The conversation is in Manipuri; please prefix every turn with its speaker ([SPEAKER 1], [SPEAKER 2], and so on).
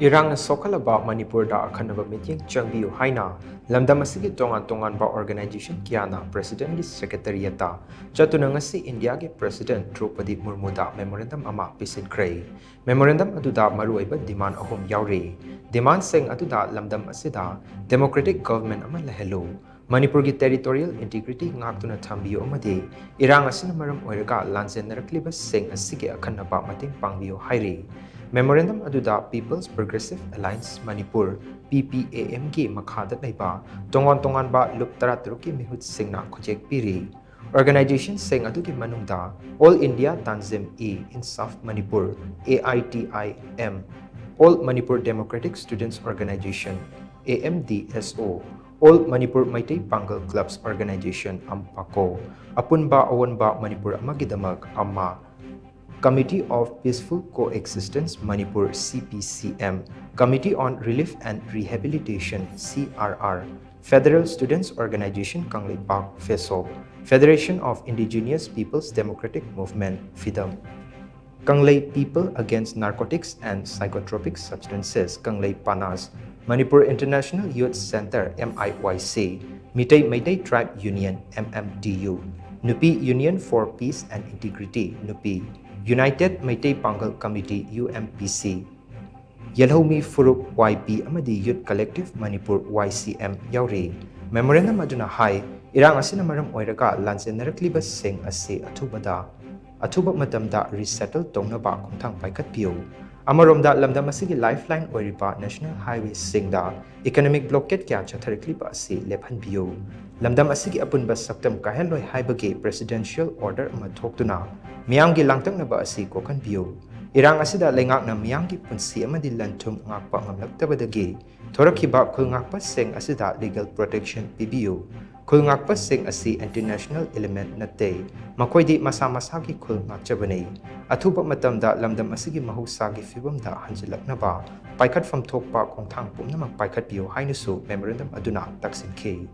[SPEAKER 1] IRANG SHOKHALLABA Manipur da AKHANNABA MITYENG CHANGBIYU HAINA LAMDAM ASIGI TONGANBA organization Kiana President gi SECRETARIAT CHATTUNA ngasi India gi President Droupadi Murmu da Memorandum ama Pishinkhre Memorandum aduda maruiba demand ahum yauri demand seng aduda LAMDAM asida democratic government ama lehelu Manipur gi territorial integrity ngaktuna thambiyo amadi IRANG asina maram oiraga lanjenarakliba seng asigi AKHANNABA mating pangbiyo hairi Memorandum aduda People's Progressive Alliance Manipur PPAM gi makhada laiba TONGANBA lup taratruki mihut singna khojek piri Organization sing adugi manungda All India Tanzim in South Manipur AITIM All Manipur Democratic Students Organization AMDSO All Manipur Maitai Pangal Clubs Organization AMPACO Apunba Awanba Manipur Amagidamak Amma Committee of Peaceful Coexistence Manipur CPCM, Committee on Relief and Rehabilitation CRR, Federal Students Organization Kanglei Park FESO, Federation of Indigenous Peoples Democratic Movement FIDEM, Kanglei People Against Narcotics and Psychotropic Substances Kanglei PANAS, Manipur International Youth Center MIYC, Maitai Tribe Union MMDU, Nupi Union for Peace and Integrity Nupi, United Maitai Pangal Committee UMPC, Yelhomi Furup YP Amadi Youth Collective Manipur YCM Yauri, Memorandum Aduna Hai, Irang asina maram oiraga lanjenarakliba sing ase atubada, atuba matamda resettle tongnaba khongthang paikat piyo. Amaromda lamdam asigi lifeline oiriba National Highway singda economic blockade kya chatharikliba ase lephan piyo. Lamdam asigi apunba saktam kaheloi haibagi presidential order ama thoktuna miyamgi langtaknaba asi kokan piyo. Irang asida lengakna miyamgi punsi amadi lanthum ngakpa ngamlaktabadagi thorakhiba khulngakpa sing asida legal protection pibiyo. Khulngakpa sing asi international element nate makoidi masa-masagi khulngakchabani athuba matamda lamdam asigi mahusagi fibamda hanjilaknaba paikat from thokpa khongthang pumnamak paikat piyo hainasu memorandum aduna taksinke